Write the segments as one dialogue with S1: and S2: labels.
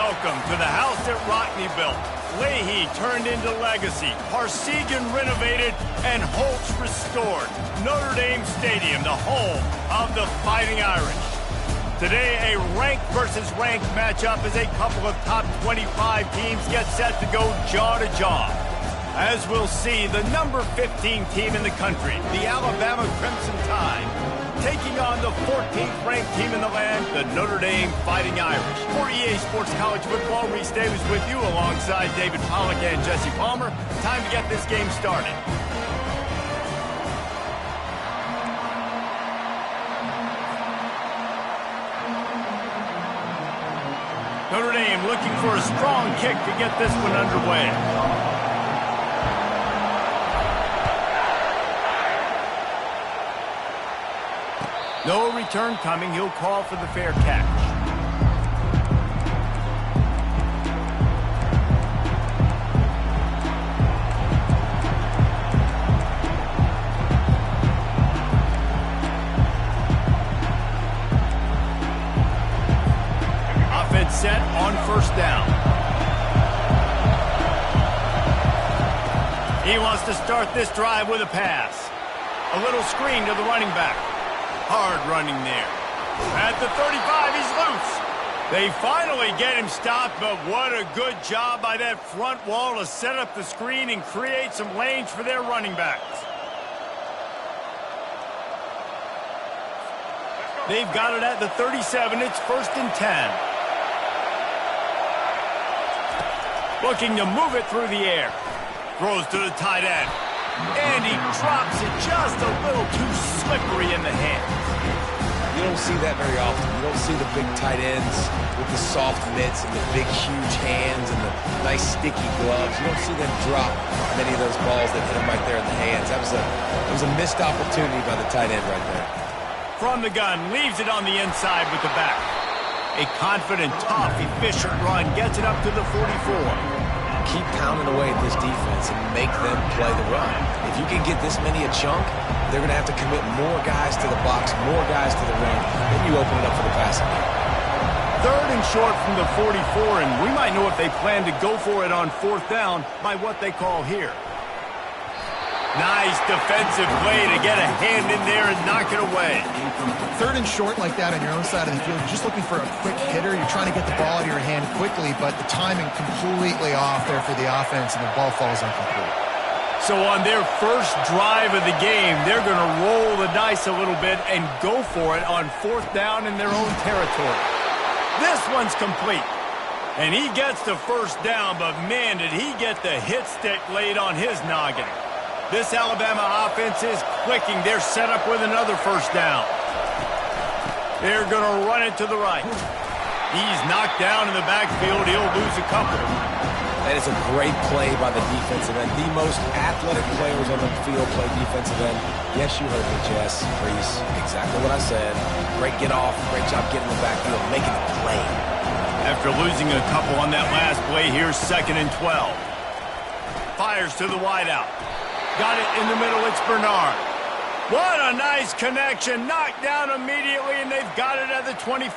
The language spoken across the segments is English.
S1: Welcome to the house that Rockne built. Leahy turned into legacy, Parsegan renovated, and Holtz restored. Notre Dame Stadium, the home of the Fighting Irish. Today, a ranked versus ranked matchup as a couple of top 25 teams get set to go jaw to jaw. As we'll see, the number 15 team in the country, the Alabama Crimson Tide, taking on the 14th ranked team in the land, the Notre Dame Fighting Irish. For EA Sports College Football, Reese Davis with you alongside David Pollack and Jesse Palmer. Time to get this game started. Notre Dame looking for a strong kick to get this one underway. No return coming. He'll call for the fair catch. Offense set on first down. He wants to start this drive with a pass. A little screen to the running back. Hard running there. At the 35, he's loose. They finally get him stopped, but what a good job by that front wall to set up the screen and create some lanes for their running backs. They've got it at the 37. It's 1st and 10. Looking to move it through the air. Throws to the tight end. And he drops it just a little too slippery in the hands.
S2: You don't see that very often. You don't see the big tight ends with the soft mitts and the big, huge hands and the nice, sticky gloves. You don't see them drop many of those balls that hit them right there in the hands. That was a missed opportunity by the tight end right there.
S1: From the gun, leaves it on the inside with the back. A confident, tough, efficient run gets it up to the 44.
S2: Keep pounding away at this defense and make them play the run. If you can get this many a chunk, they're going to have to commit more guys to the box, more guys to the run, then you open it up for the passing game.
S1: 3rd and short from the 44, and we might know if they plan to go for it on 4th down by what they call here. Nice defensive play to get a hand in there and knock it away.
S3: 3rd and short like that on your own side of the field, you're just looking for a quick hitter. You're trying to get the ball out of your hand quickly, but the timing completely off there for the offense, and the ball falls incomplete.
S1: So on their first drive of the game, they're going to roll the dice a little bit and go for it on 4th down in their own territory. This one's complete. And he gets the 1st down, but man, did he get the hit stick laid on his noggin. This Alabama offense is clicking. They're set up with another 1st down. They're going to run it to the right. He's knocked down in the backfield. He'll lose a couple.
S2: That is a great play by the defensive end. The most athletic players on the field play defensive end. Yes, you heard me, Jess. Reese, exactly what I said. Great get off. Great job getting in the backfield, making the play.
S1: After losing a couple on that last play, here's 2nd and 12. Fires to the wideout. Got it in the middle, it's Bernard. What a nice connection. Knocked down immediately, and they've got it at the 25.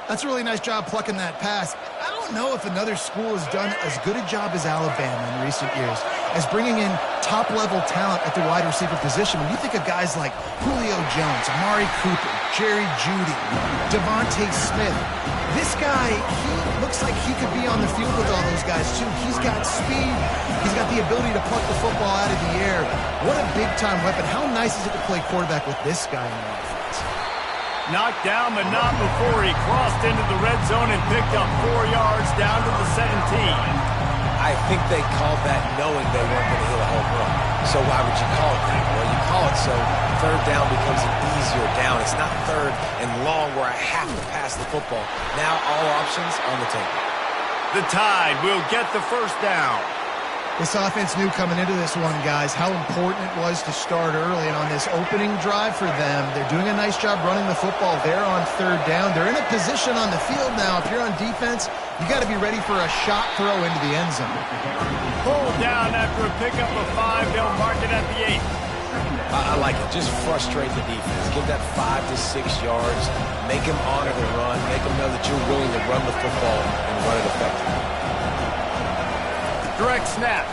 S3: That's a really nice job plucking that pass. I don't know if another school has done as good a job as Alabama in recent years as bringing in top-level talent at the wide receiver position. When you think of guys like Julio Jones, Amari Cooper, Jerry Jeudy, Devontae Smith, this guy, he looks like he could be on the field with all those guys, too. He's got speed. He's got the ability to pluck the football out of the air. What a big-time weapon. How nice is it to play quarterback with this guy in the offense?
S1: Knocked down, but not before he crossed into the red zone and picked up 4 yards down to the 17.
S2: I think they called that knowing they weren't going to hit a home run. So why would you call it that? Well, you call it so 3rd down becomes an easier down. It's not 3rd and long where I have to pass the football. Now all options on the table.
S1: The Tide will get the 1st down.
S3: This offense knew coming into this one, guys, how important it was to start early. And on this opening drive for them, they're doing a nice job running the football there on 3rd down. They're in a position on the field now. If you're on defense, you got to be ready for a shot throw into the end zone.
S1: Pulled down after a pickup of 5. They'll mark it at the 8.
S2: I like it. Just frustrate the defense. Give that 5 to 6 yards. Make them honor the run. Make them know that you're willing to run the football and run it effectively.
S1: Direct snap.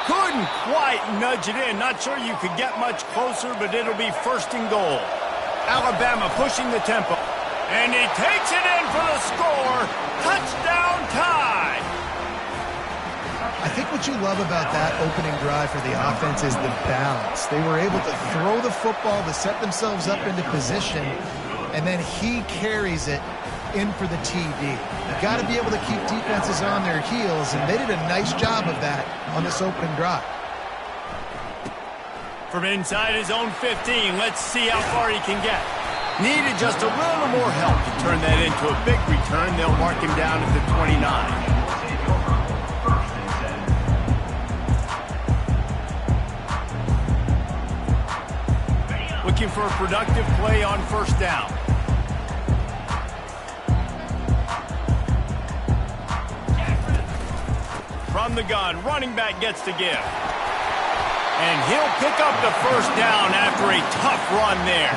S1: Couldn't quite nudge it in. Not sure you could get much closer, but it'll be 1st and goal. Alabama pushing the tempo. And he takes it in for the score. Touchdown tie.
S3: I think what you love about that opening drive for the offense is the balance. They were able to throw the football to set themselves up into position, and then he carries it in for the TD. You've got to be able to keep defenses on their heels, and they did a nice job of that on this opening drive.
S1: From inside his own 15, let's see how far he can get. Needed just a little more help to turn that into a big return. They'll mark him down at the 29. Looking for a productive play on 1st down. From the gun, running back gets to give. And he'll pick up the 1st down after a tough run there.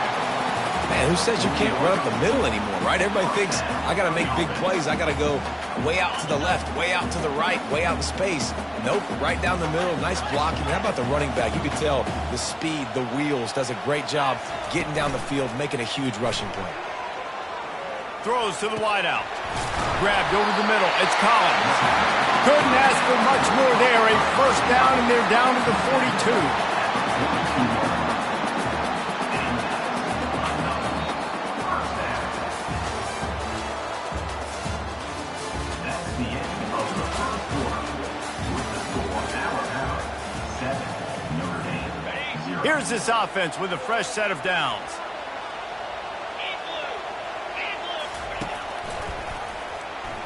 S2: Man, who says you can't run up the middle anymore, right? Everybody thinks, I got to make big plays. I got to go way out to the left, way out to the right, way out in space. Nope, right down the middle. Nice blocking. How about the running back? You can tell the speed, the wheels, does a great job getting down the field, making a huge rushing play.
S1: Throws to the wideout. Grabbed over the middle. It's Collins. Couldn't ask for much more there. A 1st down, and they're down to the 42. Here's this offense with a fresh set of downs.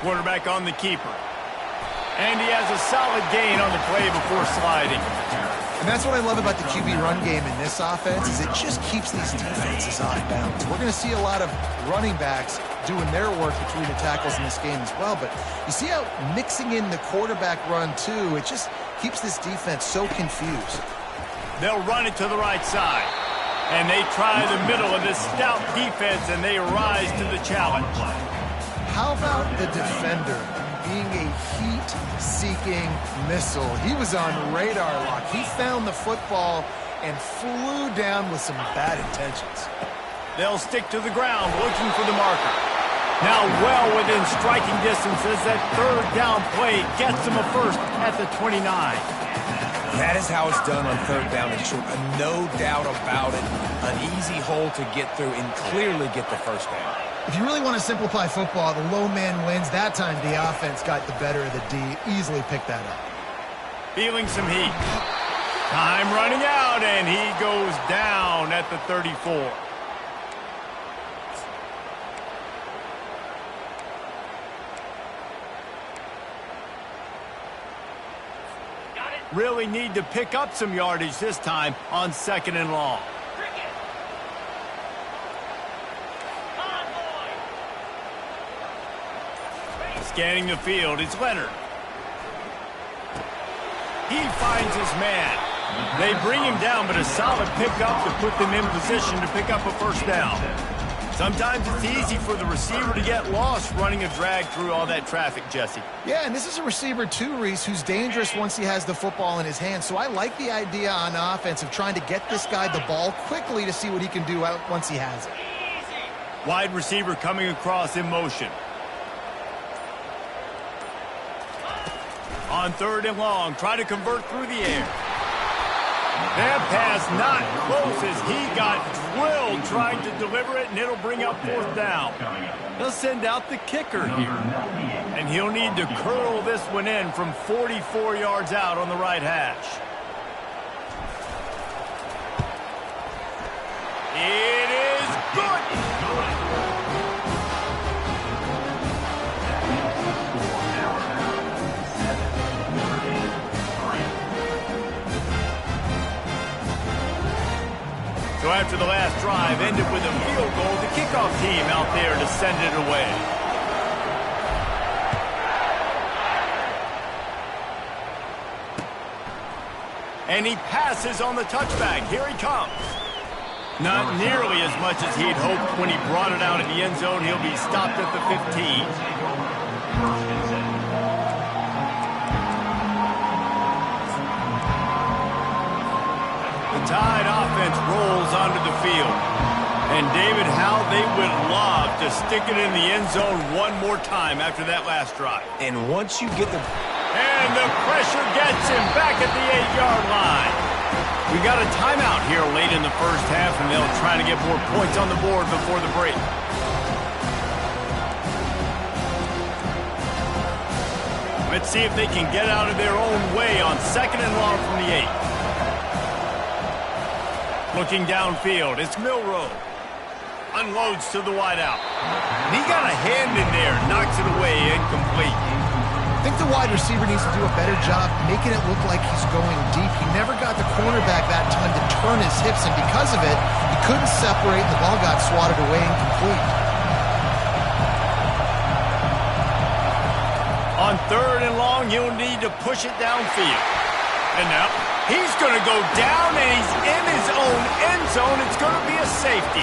S1: Quarterback on the keeper. And he has a solid gain on the play before sliding.
S3: And that's what I love about the QB run game in this offense is it just keeps these defenses off balance. We're going to see a lot of running backs doing their work between the tackles in this game as well. But you see how mixing in the quarterback run too, it just keeps this defense so confused.
S1: They'll run it to the right side. And they try the middle of this stout defense, and they rise to the challenge.
S3: How about the defender being a heat-seeking missile? He was on radar lock. He found the football and flew down with some bad intentions.
S1: They'll stick to the ground looking for the marker. Now well within striking distance as that 3rd down play gets them a 1st at the 29.
S2: That is how it's done on 3rd down and short. No doubt about it. An easy hole to get through and clearly get the 1st down.
S3: If you really want to simplify football, the low man wins. That time the offense got the better of the D. Easily picked that up.
S1: Feeling some heat. Time running out, and he goes down at the 34. Really need to pick up some yardage this time on 2nd and long. Scanning the field, it's Leonard. He finds his man. They bring him down, but a solid pickup to put them in position to pick up a 1st down. Sometimes it's easy for the receiver to get lost running a drag through all that traffic, Jesse.
S3: Yeah, and this is a receiver too, Reese, who's dangerous once he has the football in his hands. So I like the idea on offense of trying to get this guy the ball quickly to see what he can do once he has it.
S1: Wide receiver coming across in motion. On 3rd and long, try to convert through the air. That pass not close as he got drilled trying to deliver it, and it'll bring up 4th down. They'll send out the kicker here. And he'll need to curl this one in from 44 yards out on the right hash. It is good. So after the last drive ended with a field goal, the kickoff team out there to send it away. And he passes on the touchback. Here he comes. Not nearly as much as he'd hoped when he brought it out in the end zone. He'll be stopped at the 15. The Tide offense rolls onto the field. And David, how they would love to stick it in the end zone one more time after that last drive.
S2: And once you get the...
S1: And the pressure gets him back at the 8-yard line. We got a timeout here late in the first half, and they'll try to get more points on the board before the break. Let's see if they can get out of their own way on 2nd and long from the 8. Looking downfield, it's Milroe. Unloads to the wideout. He got a hand in there, knocks it away, incomplete.
S3: I think the wide receiver needs to do a better job making it look like he's going deep. He never got the cornerback that time to turn his hips, and because of it, he couldn't separate, and the ball got swatted away incomplete.
S1: On 3rd and long, he'll need to push it downfield. And now, he's going to go down, and he's in his own end zone. It's going to be a safety.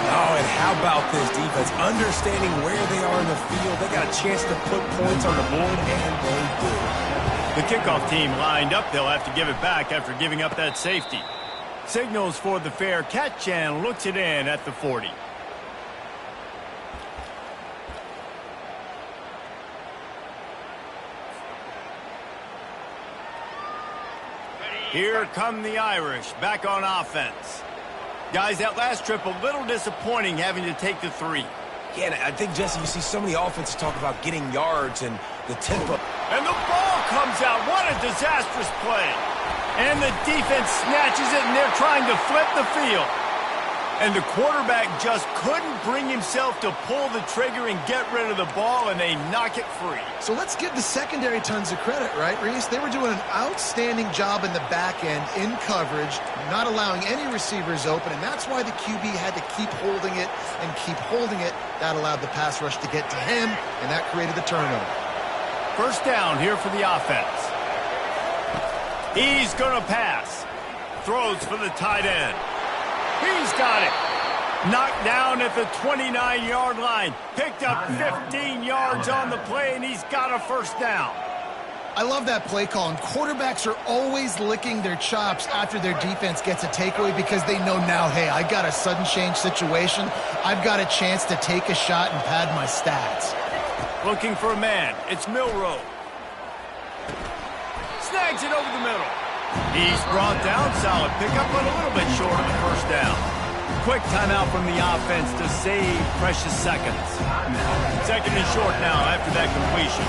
S2: Oh, and how about this defense? Understanding where they are in the field. They got a chance to put points on the board, and they do.
S1: The kickoff team lined up. They'll have to give it back after giving up that safety. Signals for the fair catch and looks it in at the 40. Here come the Irish back on offense. Guys, that last trip a little disappointing having to take the 3.
S2: Yeah, and I think, Jesse, you see so many offenses talk about getting yards and the tempo.
S1: And the ball comes out. What a disastrous play. And the defense snatches it, and they're trying to flip the field. And the quarterback just couldn't bring himself to pull the trigger and get rid of the ball, and they knock it free.
S3: So let's give the secondary tons of credit, right, Reese? They were doing an outstanding job in the back end, in coverage, not allowing any receivers open, and that's why the QB had to keep holding it and keep holding it. That allowed the pass rush to get to him, and that created the turnover.
S1: First down here for the offense. He's going to pass. Throws for the tight end. He's got it. Knocked down at the 29-yard line. Picked up 15 yards on the play, and he's got a first down.
S3: I love that play call, and quarterbacks are always licking their chops after their defense gets a takeaway because they know now, hey, I got a sudden change situation. I've got a chance to take a shot and pad my stats.
S1: Looking for a man. It's Milroe. Snags it over the middle. He's brought down. Solid pickup, but a little bit short of the first down. Quick timeout from the offense to save precious seconds. 2nd and short now after that completion.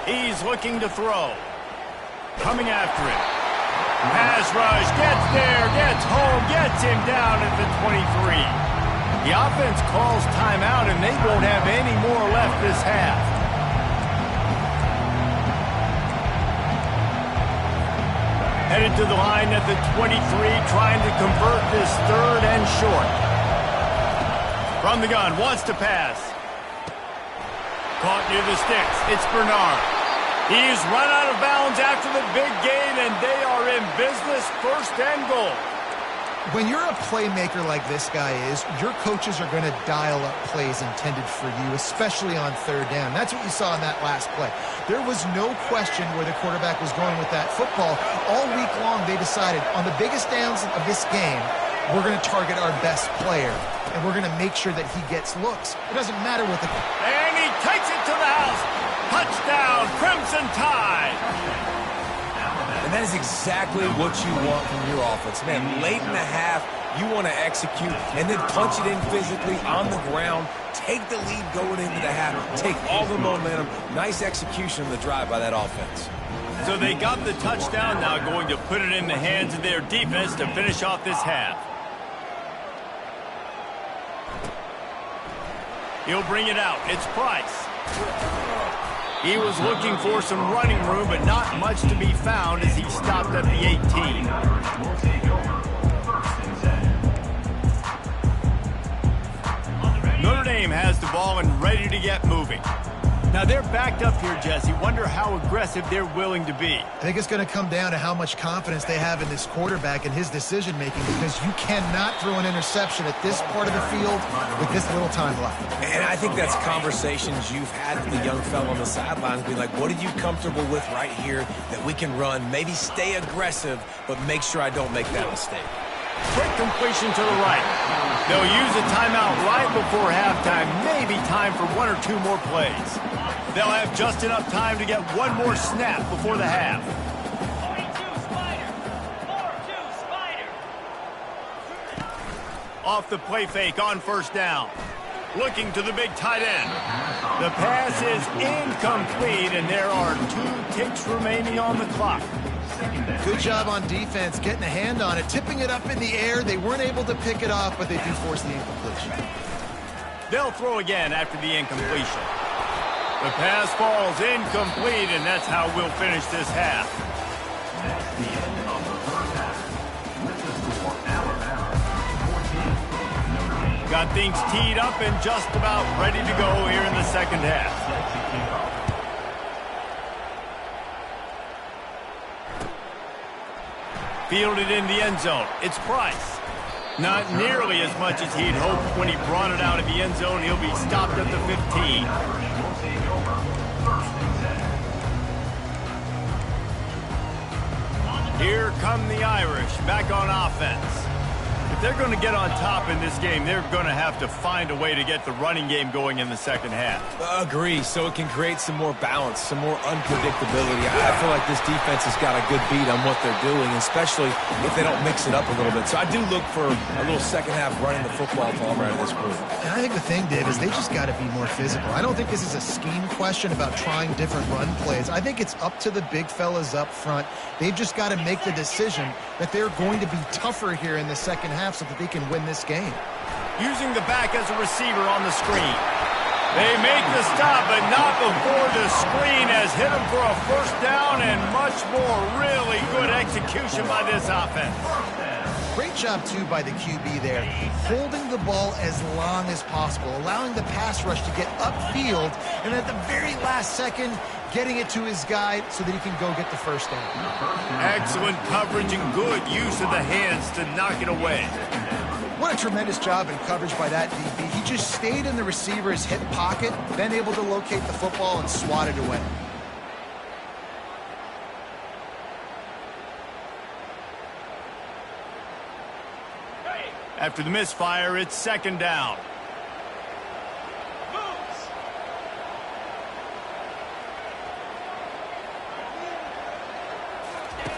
S1: He's looking to throw. Coming after it. Pass rush, gets there, gets home, gets him down at the 23. The offense calls timeout, and they won't have any more left this half. Headed to the line at the 23, trying to convert this 3rd and short. From the gun, wants to pass. Caught near the sticks. It's Bernard. He's run out of bounds after the big gain, and they are in business, 1st and goal.
S3: When you're a playmaker like this guy is, your coaches are going to dial up plays intended for you, especially on 3rd down. That's what you saw in that last play. There was no question where the quarterback was going with that football. All week long, they decided on the biggest downs of this game, we're going to target our best player, and we're going to make sure that he gets looks. It doesn't matter what the...
S1: And he takes it to the house. Touchdown, Crimson Tide.
S2: And that is exactly what you want from your offense. Man, late in the half, you want to execute and then punch it in physically on the ground, take the lead going into the half, take all the momentum. Nice execution of the drive by that offense.
S1: So they got the touchdown, now going to put it in the hands of their defense to finish off this half. He'll bring it out. It's Price. He was looking for some running room, but not much to be found as he stopped at the 18. Notre Dame has the ball and ready to get moving. Now they're backed up here, Jesse. Wonder how aggressive they're willing to be.
S3: I think it's going to come down to how much confidence they have in this quarterback and his decision-making, because you cannot throw an interception at this part of the field with this little time left.
S2: And I think that's conversations you've had with the young fellow on the sidelines. Be like, what are you comfortable with right here that we can run? Maybe stay aggressive, but make sure I don't make that mistake.
S1: Quick completion to the right. They'll use a timeout right before halftime. Maybe time for one or two more plays. They'll have just enough time to get one more snap before the half.
S4: 42 Spider. 4-2 Spider.
S1: Off the play fake on first down. Looking to the big tight end. The pass is incomplete, and there are 2 ticks remaining on the clock.
S3: Good job on defense getting a hand on it, tipping it up in the air. They weren't able to pick it off, but they do force the incompletion.
S1: They'll throw again after the incompletion. The pass falls incomplete, and that's how we'll finish this half. Got things teed up and just about ready to go here in the second half. Fielded in the end zone. It's Price. Not nearly as much as he'd hoped when he brought it out of the end zone. He'll be stopped at the 15. Here come the Irish back on offense. If they're going to get on top in this game, they're going to have to find a way to get the running game going in the second half.
S2: Agree, so it can create some more balance, some more unpredictability. I feel like this defense has got a good beat on what they're doing, especially if they don't mix it up a little bit. So I do look for a little second half running the football from around this group.
S3: And I think the thing, Dave, is they just got to be more physical. I don't think this is a scheme question about trying different run plays. I think it's up to the big fellas up front. They've just got to make the decision that they're going to be tougher here in the second half so that they can win this game.
S1: Using the back as a receiver on the screen. They make the stop, but not before the screen has hit them for a first down and much more. Really good execution by this offense.
S3: Great job, too, by the QB there. Holding the ball as long as possible, allowing the pass rush to get upfield, and at the very last second, getting it to his guy so that he can go get the first down.
S1: Excellent coverage and good use of the hands to knock it away.
S3: What a tremendous job in coverage by that DB. He just stayed in the receiver's hip pocket, then able to locate the football and swat it away.
S1: After the misfire, it's second down.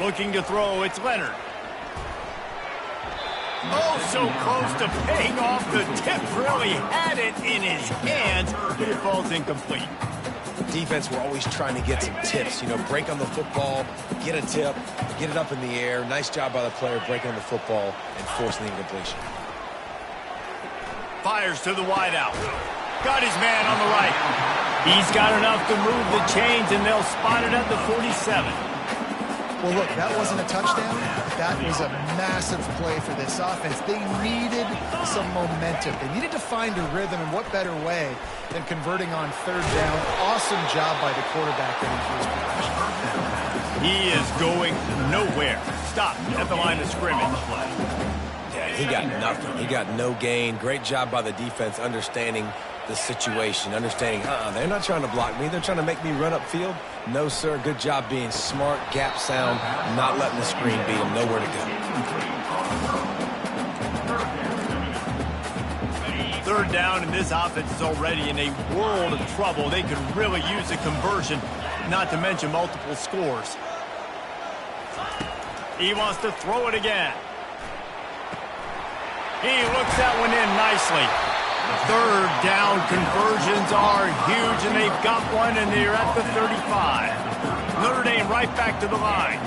S1: Looking to throw, it's Leonard. Oh, so close to paying off. The tip really had it in his hands, but it falls incomplete.
S2: Defense, we're always trying to get some tips. You know, break on the football, get a tip, get it up in the air. Nice job by the player breaking on the football and forcing the incompletion.
S1: Fires to the wideout. Got his man on the right. He's got enough to move the chains, and they'll spot it at the 47.
S3: Well, look, that wasn't a touchdown. That was a massive play for this offense. They needed some momentum. They needed to find a rhythm, and what better way than converting on third down. Awesome job by the quarterback getting through his progression.
S1: He is going nowhere. Stopped at the line of scrimmage.
S2: Yeah, he got nothing. He got no gain. Great job by the defense understanding the situation, understanding, they're not trying to block me. They're trying to make me run upfield. No, sir. Good job being smart, gap sound, not letting the screen beat him. Nowhere to go.
S1: Third down, and this offense is already in a world of trouble. They could really use a conversion, not to mention multiple scores. He wants to throw it again. He looks that one in nicely. Third down conversions are huge, and they've got one, and they're at the 35. Notre Dame right back to the line.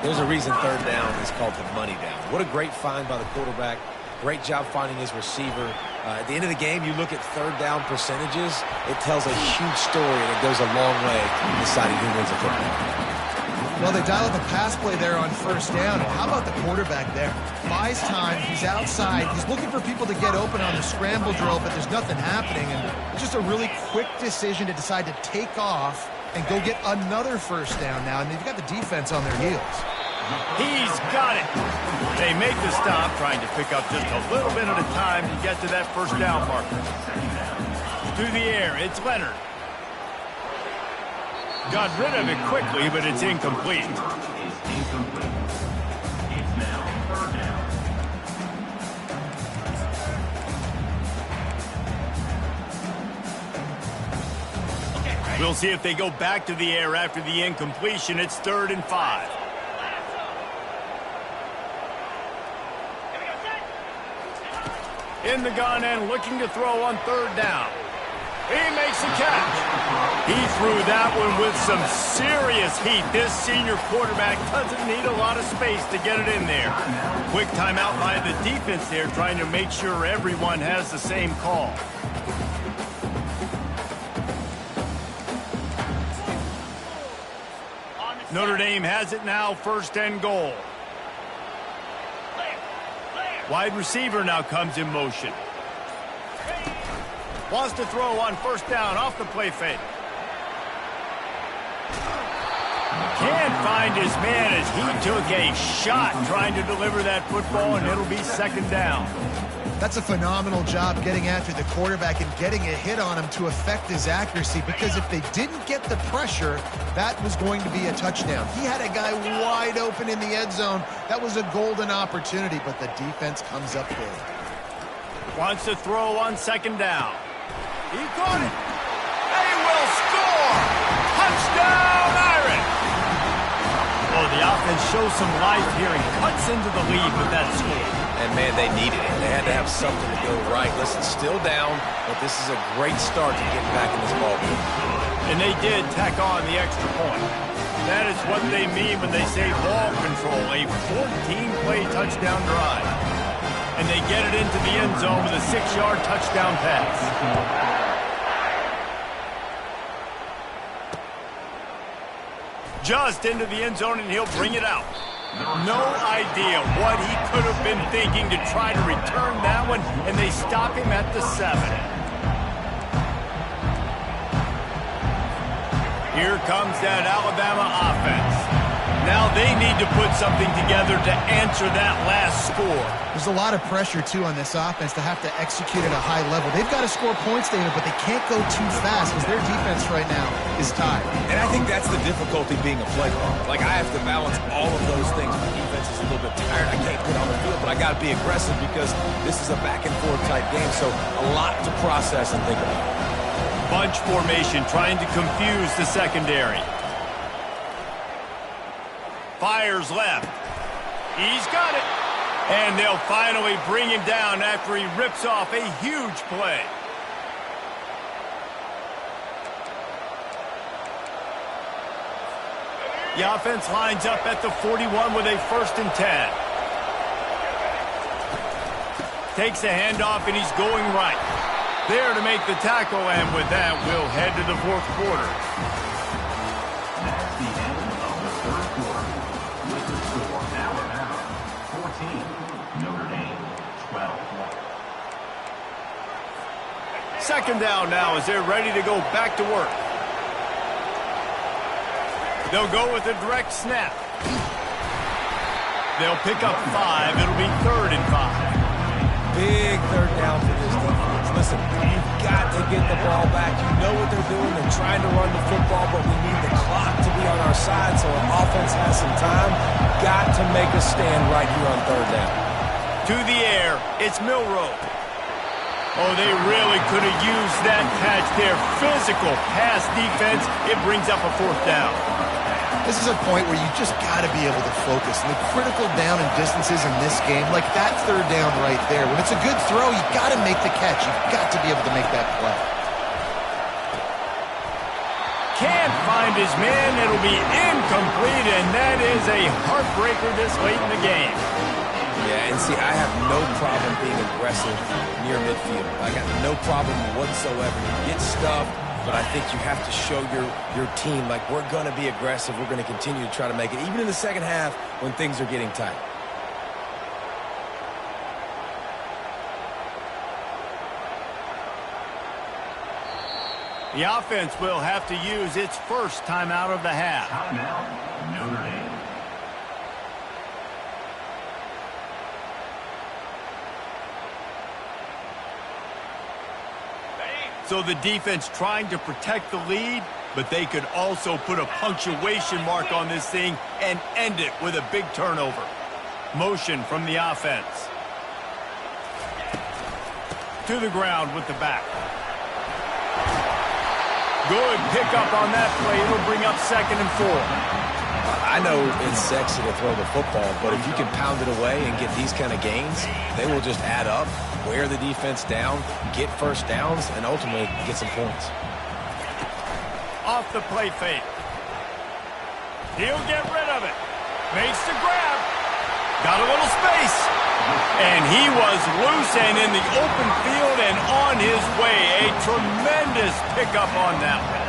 S2: There's a reason third down is called the money down. What a great find by the quarterback. Great job finding his receiver. At the end of the game, you look at third down percentages. It tells a huge story, and it goes a long way in deciding who wins a football.
S3: Well, they dial up a pass play there on first down. And how about the quarterback there? Buys time. He's outside. He's looking for people to get open on the scramble drill, but there's nothing happening. And it's just a really quick decision to decide to take off and go get another first down now. And they've got the defense on their heels.
S1: He's got it. They make the stop, trying to pick up just a little bit at a time to get to that first down marker. Through the air, it's Leonard. Got rid of it quickly, but it's incomplete. We'll see if they go back to the air after the incompletion. It's 3rd and 5. In the gun and looking to throw on 3rd down. He makes a catch. He threw that one with some serious heat. This senior quarterback doesn't need a lot of space to get it in there. Quick timeout by the defense there, trying to make sure everyone has the same call. Notre Dame has it now, 1st and goal. Wide receiver now comes in motion. Wants to throw on 1st down off the play fake. Can't find his man as he took a shot trying to deliver that football, and it'll be 2nd down.
S3: That's a phenomenal job getting after the quarterback and getting a hit on him to affect his accuracy, because if they didn't get the pressure, that was going to be a touchdown. He had a guy wide open in the end zone. That was a golden opportunity, but the defense comes up big.
S1: Wants to throw on 2nd down. He caught it. They will score. Touchdown, Irish. Oh, the offense shows some life here and cuts into the lead with that score.
S2: And, man, they needed it. They had to have something to go right. Listen, still down, but this is a great start to getting back in this ballgame.
S1: And they did tack on the extra point. That is what they mean when they say ball control, a 14-play touchdown drive. And they get it into the end zone with a 6-yard touchdown pass. Just into the end zone, and he'll bring it out. No idea what he could have been thinking to try to return that one, and they stop him at the 7. Here comes that Alabama offense. Now they need to put something together to answer that last score.
S3: There's a lot of pressure, too, on this offense to have to execute at a high level. They've got to score points, David, but they can't go too fast because their defense right now is tired.
S2: And I think that's the difficulty being a play caller. Like, I have to balance all of those things. My defense is a little bit tired. I can't get on the field, but I got to be aggressive because this is a back-and-forth type game, so a lot to process and think about.
S1: Bunch formation trying to confuse the secondary. Fires left. He's got it. And they'll finally bring him down after he rips off a huge play. The offense lines up at the 41 with a 1st and 10. Takes a handoff, and he's going right. There to make the tackle, and with that, we'll head to the 4th quarter.
S5: That's the end of the 3rd quarter. With the score, Alabama 14, Notre Dame 12.
S1: 2nd down now as they're ready to go back to work. They'll go with a direct snap. They'll pick up 5. It'll be 3rd and 5.
S2: Big 3rd down for this defense. Listen, you've got to get the ball back. You know what they're doing. They're trying to run the football, but we need the clock to be on our side so our offense has some time. Got to make a stand right here on 3rd down.
S1: To the air, it's Milroe. Oh, they really could have used that catch there. Physical pass defense. It brings up a 4th down.
S3: This is a point where you just got to be able to focus. And the critical down and distances in this game, like that 3rd down right there, when it's a good throw, you got to make the catch. You've got to be able to make that play.
S1: Can't find his man. It'll be incomplete, and that is a heartbreaker this late in the game.
S2: Yeah, and see, I have no problem being aggressive near midfield. I got no problem whatsoever. You get stuffed, but I think you have to show your team, like, we're going to be aggressive. We're going to continue to try to make it, even in the second half when things are getting tight.
S1: The offense will have to use its first timeout of the half.
S5: Timeout, Notre Dame.
S1: So the defense trying to protect the lead, but they could also put a punctuation mark on this thing and end it with a big turnover. Motion from the offense. To the ground with the back. Good pickup on that play. It'll bring up 2nd and 4.
S2: I know it's sexy to throw the football, but if you can pound it away and get these kind of gains, they will just add up, wear the defense down, get first downs, and ultimately get some points.
S1: Off the play fake. He'll get rid of it. Makes the grab. Got a little space. And he was loose and in the open field and on his way. A tremendous pickup on that one.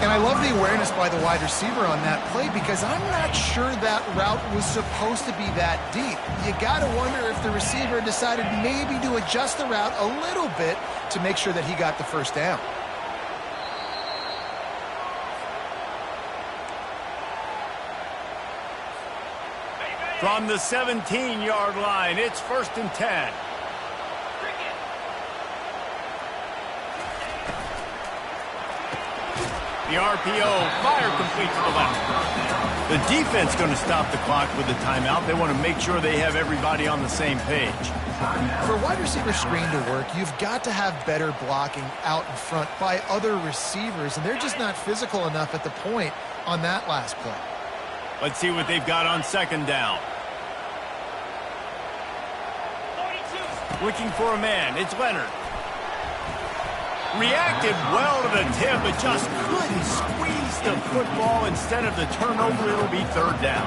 S3: And I love the awareness by the wide receiver on that play because I'm not sure that route was supposed to be that deep. You got to wonder if the receiver decided maybe to adjust the route a little bit to make sure that he got the first down.
S1: From the 17-yard line, it's 1st and 10. The RPO, fire complete to the left. The defense going to stop the clock with the timeout. They want to make sure they have everybody on the same page.
S3: For a wide receiver screen to work, you've got to have better blocking out in front by other receivers, and they're just not physical enough at the point on that last play.
S1: Let's see what they've got on 2nd down. Looking for a man. It's Leonard. Reacted well to the tip, but just couldn't squeeze the football. Instead of the turnover, it'll be 3rd down.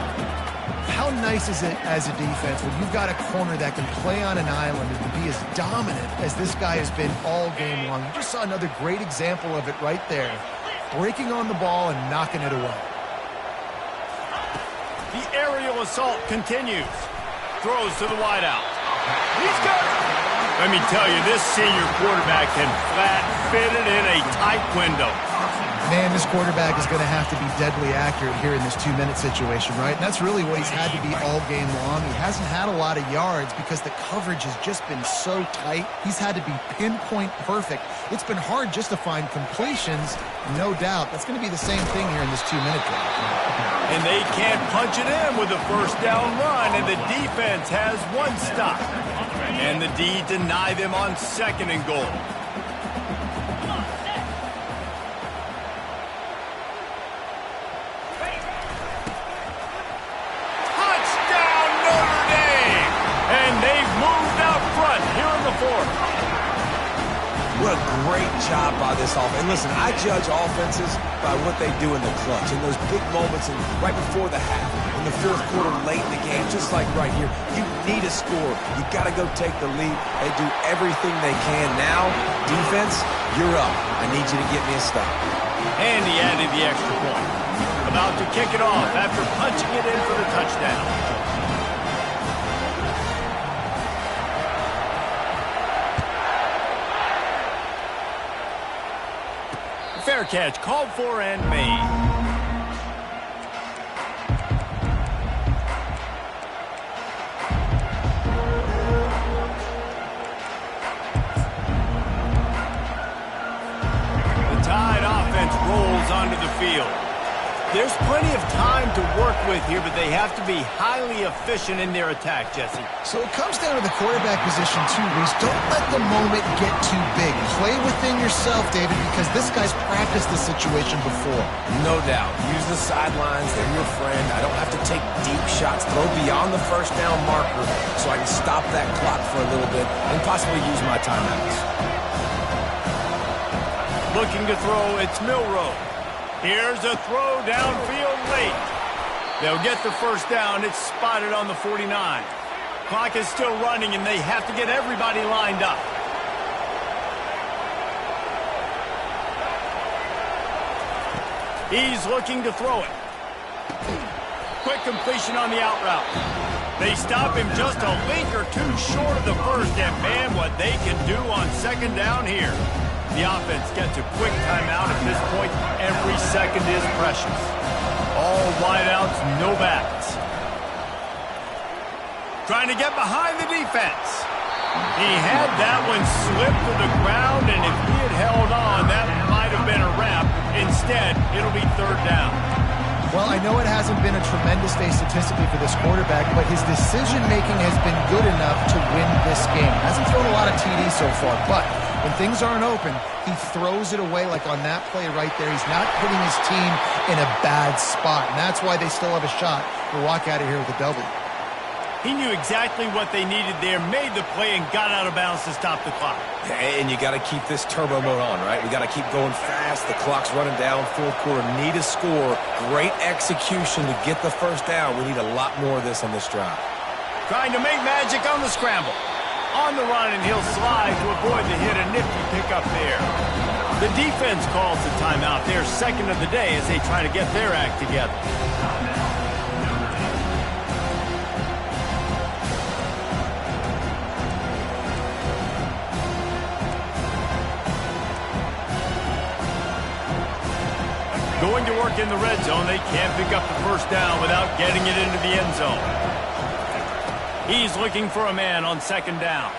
S3: How nice is it as a defense when you've got a corner that can play on an island and be as dominant as this guy has been all game long? You just saw another great example of it right there. Breaking on the ball and knocking it away.
S1: The aerial assault continues. Throws to the wideout. He's got it. Let me tell you, this senior quarterback can flat fit it in a tight window.
S3: Man, this quarterback is going to have to be deadly accurate here in this 2-minute situation, right? And that's really what he's had to be all game long. He hasn't had a lot of yards because the coverage has just been so tight. He's had to be pinpoint perfect. It's been hard just to find completions, no doubt. That's going to be the same thing here in this 2-minute drive.
S1: And they can't punch it in with a first down run, and the defense has one stop. And the D deny them on 2nd and goal. Touchdown, Notre Dame! And they've moved out front here in the 4th.
S2: What a great job by this offense. And listen, I judge offenses by what they do in the clutch, in those big moments and right before the half, in the 4th quarter, late in the game, just like right here. You need a score. You got to go take the lead. They do everything they can. Now, defense, you're up. I need you to get me a stop.
S1: And he added the extra point. About to kick it off after punching it in for the touchdown. Fair catch, called for and made. The Tide offense rolls onto the field. There's plenty of time to work with here, but they have to be highly efficient in their attack, Jesse.
S3: So it comes down to the quarterback position too, Reese. Don't let the moment get too big. Play within yourself, David, because this guy's practiced this situation before.
S2: No doubt. Use the sidelines. They're your friend. I don't have to take deep shots. Throw beyond the first down marker so I can stop that clock for a little bit and possibly use my timeouts.
S1: Looking to throw, it's Milroe. Here's a throw downfield late. They'll get the first down. It's spotted on the 49. Clock is still running, and they have to get everybody lined up. He's looking to throw it. Quick completion on the out route. They stop him just a link or two short of the first, and man, what they can do on second down here. The offense gets a quick timeout at this point. Every second is precious. All wideouts, no backs. Trying to get behind the defense. He had that one slip to the ground, and if he had held on, that might have been a wrap. Instead, it'll be third down.
S3: Well, I know it hasn't been a tremendous day statistically for this quarterback, but his decision-making has been good enough to win this game. Hasn't thrown a lot of TDs so far, but when things aren't open, he throws it away like on that play right there. He's not putting his team in a bad spot, and that's why they still have a shot to walk out of here with a W.
S1: He knew exactly what they needed there, made the play, and got out of bounds to stop the clock.
S2: And you got to keep this turbo mode on, right? We got to keep going fast. The clock's running down. Fourth quarter, need a score. Great execution to get the first down. We need a lot more of this on this drive.
S1: Trying to make magic on the scramble. On the run, and he'll slide to avoid the hit. A nifty pickup there. The defense calls the timeout. Their second of the day as they try to get their act together. Going to work in the red zone. They can't pick up the first down without getting it into the end zone. He's looking for a man on second down.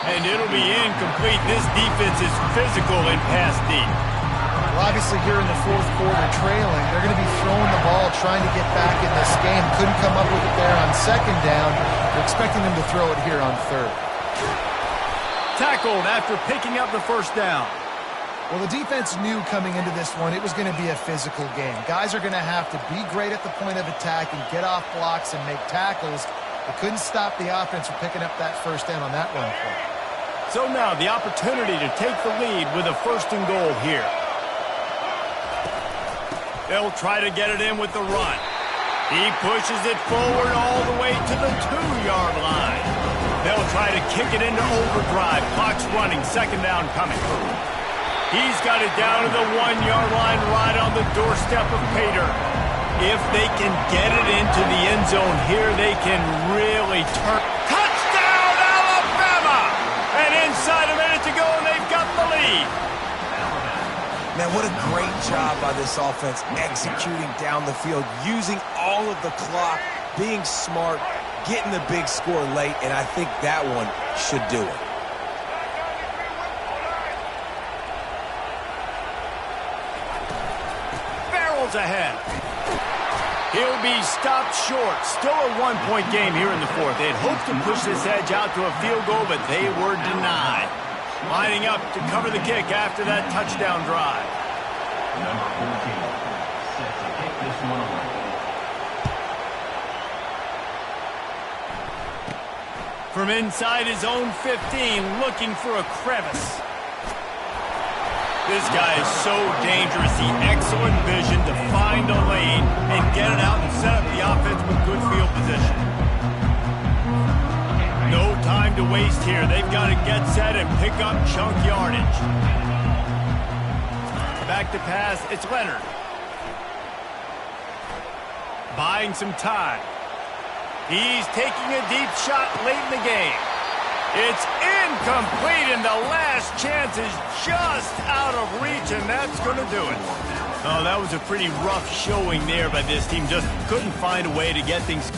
S1: And it'll be incomplete. This defense is physical in pass deep.
S3: Well, obviously here in the fourth quarter trailing, they're going to be throwing the ball, trying to get back in this game. Couldn't come up with it there on second down. They're expecting them to throw it here on third.
S1: Tackled after picking up the first down.
S3: Well, the defense knew coming into this one it was going to be a physical game. Guys are going to have to be great at the point of attack and get off blocks and make tackles. They couldn't stop the offense from picking up that first down on that run play.
S1: So now the opportunity to take the lead with a first and goal here. They'll try to get it in with the run. He pushes it forward all the way to the 2-yard line. They'll try to kick it into overdrive. Clock's running. Second down coming. He's got it down to the 1-yard line right on the doorstep of Pater. If they can get it into the end zone here, they can really turn. Touchdown, Alabama! And inside a minute to go, and they've got the lead.
S2: Man, what a great job by this offense executing down the field, using all of the clock, being smart, getting the big score late, and I think that one should do it.
S1: Ahead. He'll be stopped short. Still a one-point game here in the fourth. They had hoped to push this edge out to a field goal, but they were denied. Lining up to cover the kick after that touchdown drive.
S5: Number 14 set to kick this one away.
S1: From inside his own 15, looking for a crevice. This guy is so dangerous. The excellent vision to find a lane and get it out and set up the offense with good field position. No time to waste here. They've got to get set and pick up chunk yardage. Back to pass. It's Leonard. Buying some time. He's taking a deep shot late in the game. It's incomplete, and the last chance is just out of reach, and that's going to do it. Oh, that was a pretty rough showing there by this team. Just couldn't find a way to get things